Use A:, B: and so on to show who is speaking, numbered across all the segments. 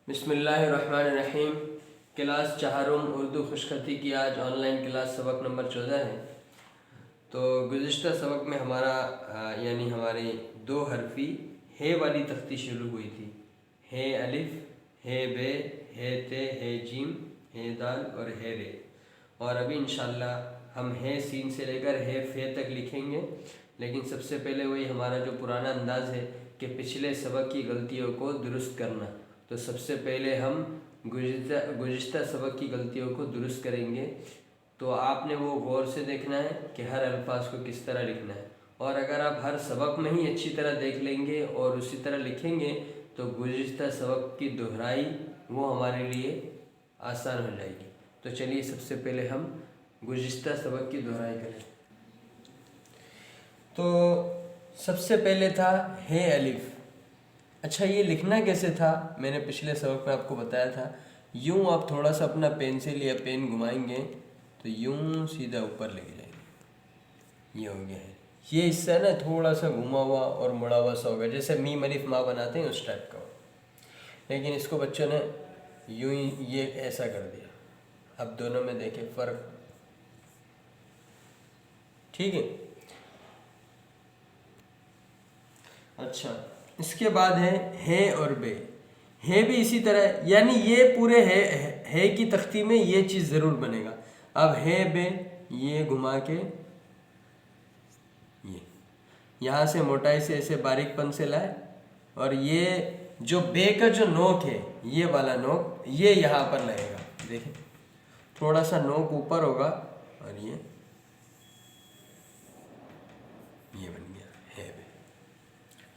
A: बिस्मिल्लाहिर्रहमानिर्रहीम। क्लास चहारुम उर्दू खुशखती की आज ऑनलाइन क्लास सबक नंबर 14 है। तो गुज़िश्ता सबक में हमारा यानी हमारी दो हरफी हे वाली तख्ती शुरू हुई थी। हे अलिफ, हे बे, हे ते, हे जीम, हे दाल और हे रे। और अभी इंशाल्लाह हम हे सीन से लेकर हे फे तक लिखेंगे। लेकिन सबसे पहले वही हमारा जो पुराना अंदाज़ है कि पिछले सबक की गलतियों को दुरुस्त करना। तो सबसे पहले हम गुज़िश्ता सबक की गलतियों को दुरुस्त करेंगे। तो आपने वो गौर से देखना है कि हर अल्फाज को किस तरह लिखना है। और अगर आप हर सबक में ही अच्छी तरह देख लेंगे और उसी तरह लिखेंगे तो गुज़िश्ता सबक की दोहराई वो हमारे लिए आसान हो जाएगी। तो चलिए सबसे पहले हम गुज़िश्ता सबक की दोहराई करें। तो सबसे पहले था हे अलिफ। अच्छा, ये लिखना कैसे था मैंने पिछले सबक में आपको बताया था। यूँ आप थोड़ा सा अपना पेंसिल या पेन घुमाएंगे तो यूँ सीधा ऊपर लेके जाएंगे। ये हो गया है। ये हिस्सा ना थोड़ा सा घुमा हुआ और मुड़ा हुआ सा होगा, जैसे मीम अलिफ माँ बनाते हैं उस टाइप का हो। लेकिन इसको बच्चों ने यूँ ही ये ऐसा कर दिया। अब दोनों में देखें फ़र्क, ठीक है। अच्छा, इसके बाद है और बे। है भी इसी तरह, यानी ये पूरे है की तख्ती में ये चीज़ ज़रूर बनेगा। अब है बे, ये घुमा के ये यहाँ से मोटाई से ऐसे बारीकपन से लाए और ये जो बे का जो नोक है, ये वाला नोक ये यहाँ पर लगेगा। देखिए थोड़ा सा नोक ऊपर होगा और ये बन गया है बे।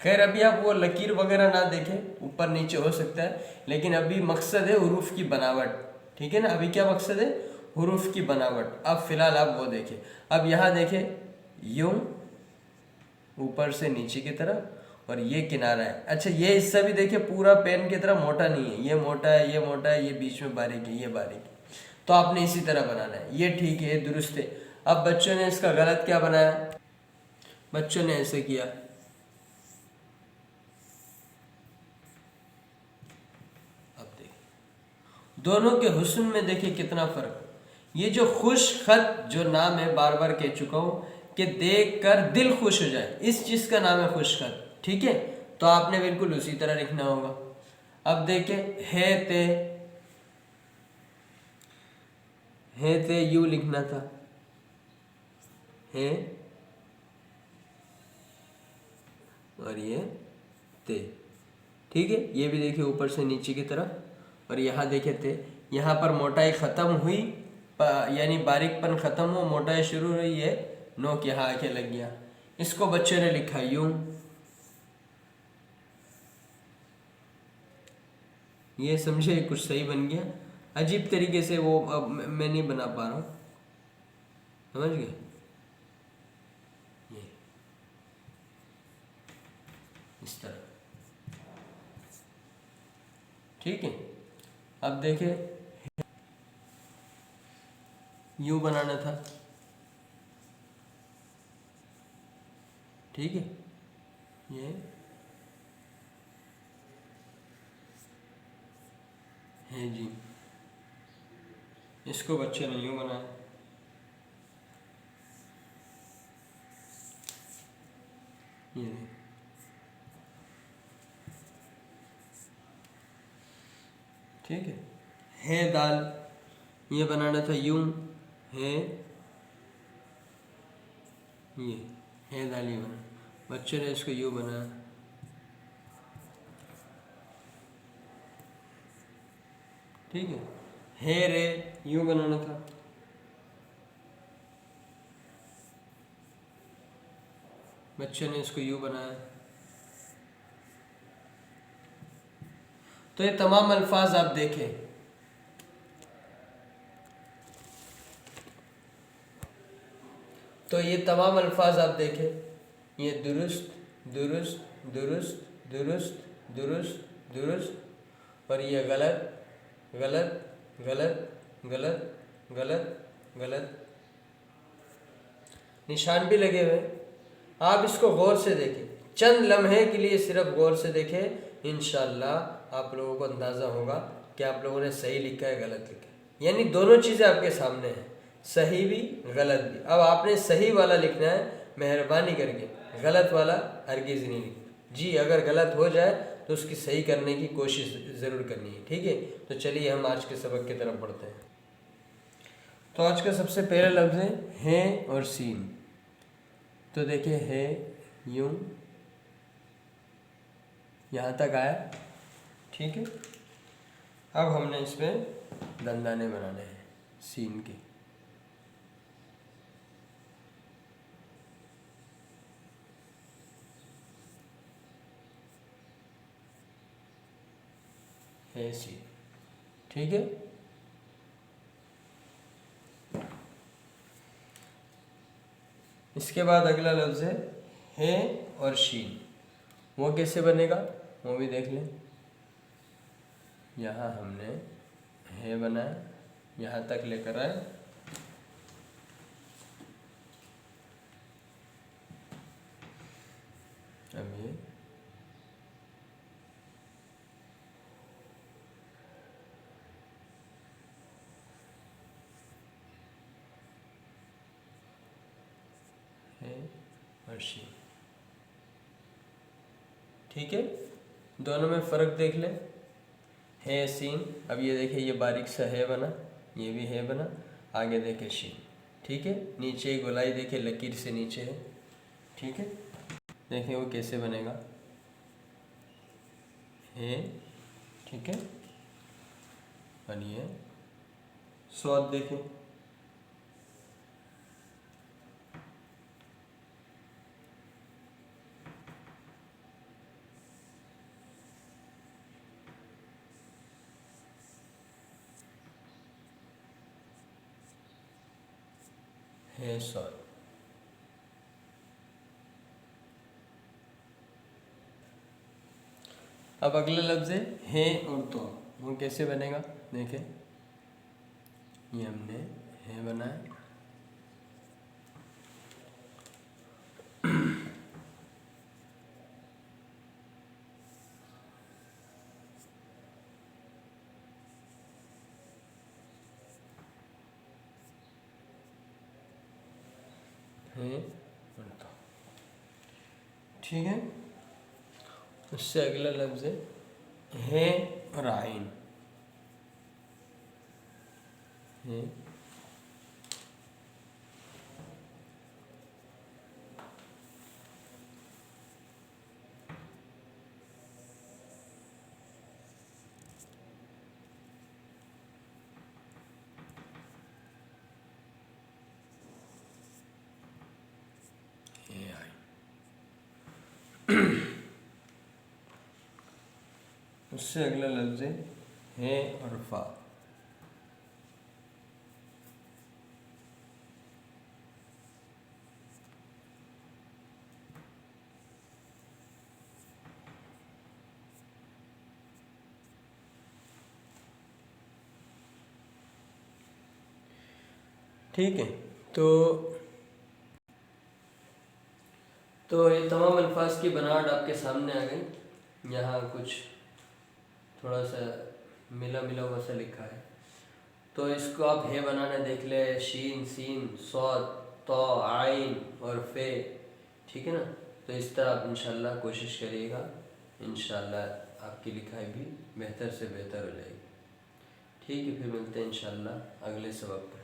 A: खैर अभी आप वो लकीर वगैरह ना देखें, ऊपर नीचे हो सकता है, लेकिन अभी मकसद है हुरूफ की बनावट, ठीक है ना। अभी क्या मकसद है? हुरूफ की बनावट। अब फिलहाल आप वो देखें। अब यहाँ देखें यूं ऊपर से नीचे की तरफ और ये किनारा है। अच्छा, ये हिस्सा भी देखिए पूरा पेन की तरह मोटा नहीं है, ये मोटा है, ये मोटा है, ये बीच में बारीक है, ये बारीक है। तो आपने इसी तरह बनाना है। ये ठीक है, दुरुस्त है। अब बच्चों ने इसका गलत क्या बनाया? बच्चों ने ऐसे किया। दोनों के हुस्न में देखिए कितना फर्क। ये जो खुश खत जो नाम है, बार बार कह चुका हूं कि देख कर दिल खुश हो जाए, इस चीज का नाम है खुश खत, ठीक है। तो आपने बिल्कुल उसी तरह लिखना होगा। अब देखिए है ते यू लिखना था, है और ये ते, ठीक है। ये भी देखिए ऊपर से नीचे की तरफ। और यहाँ देखे थे, यहाँ पर मोटाई ख़त्म हुई, यानी बारीकपन ख़त्म हो, मोटाई शुरू हुई है, नोक यहाँ आके लग गया। इसको बच्चों ने लिखा यूं। ये समझे कुछ सही बन गया। अजीब तरीके से वो अब मैं नहीं बना पा रहा हूँ, समझ गए? ये इस तरह, ठीक है। अब देखिए यूं बनाना था, ठीक है। ये है जी, इसको बच्चे ने यूं बनाया, ये ठीक है दाल, ये बनाना था यूं, है ये है दाल, ये बना। बच्चों ने इसको यूं बनाया, ठीक है रे यूं बनाना था, बच्चों ने इसको यूं बनाया। तो ये तमाम अल्फाज आप देखें, तो ये तमाम अल्फाज आप देखें, ये दुरुस्त दुरुस्त दुरुस्त दुरुस्त दुरुस्त दुरुस्त, और ये गलत गलत गलत गलत गलत गलत, निशान भी लगे हुए। आप इसको गौर से देखें, चंद लम्हे के लिए सिर्फ गौर से देखें, इंशाअल्लाह आप लोगों को अंदाज़ा होगा कि आप लोगों ने सही लिखा है गलत लिखा है, यानी दोनों चीज़ें आपके सामने हैं, सही भी गलत भी। अब आपने सही वाला लिखना है मेहरबानी करके, गलत वाला हरगिज़ नहीं लिखना जी। अगर गलत हो जाए तो उसकी सही करने की कोशिश ज़रूर करनी है, ठीक है। तो चलिए हम आज के सबक की तरफ बढ़ते हैं। तो आज का सबसे पहला लफ्ज़ है और सीन। तो देखिए है यूं यहाँ तक आया, ठीक है। अब हमने इसमें दंदाने बनाने हैं सीन के। है सीन, ठीक है। इसके बाद अगला लफ्ज़ है और शीन। वो कैसे बनेगा वो भी देख लें। यहाँ हमने है बनाया, यहाँ तक लेकर आए, अब ये है और शीन, ठीक है। दोनों में फ़र्क देख लें, है सीन। अब ये देखिए ये बारीक सा है बना, ये भी है बना, आगे देखे शीन, ठीक है। नीचे गोलाई देखिए लकीर से नीचे है, ठीक है। देखिए वो कैसे बनेगा, है, ठीक है। और ये स्वाद देखें, है स्वाद। अब अगला लफ्ज़ है और तो, वो कैसे बनेगा देखें। ये हमने है बनाया, है और तो, ठीक है। उससे अगला लफ्ज़ है और आइन। है उससे अगला लफ्ज़ है और फा। ठीक है। तो ये तमाम अल्फाज की बनावट आपके सामने आ गई। यहाँ कुछ थोड़ा सा मिला मिला हुआ सा लिखा है, तो इसको आप है बनाना देख ले, शीन सीन सौद तो आइन और फे, ठीक है ना। तो इस तरह आप इंशाल्लाह कोशिश करिएगा, इंशाल्लाह आपकी लिखाई भी बेहतर से बेहतर हो जाएगी। ठीक है, फिर मिलते हैं इंशाल्लाह अगले सबक पर।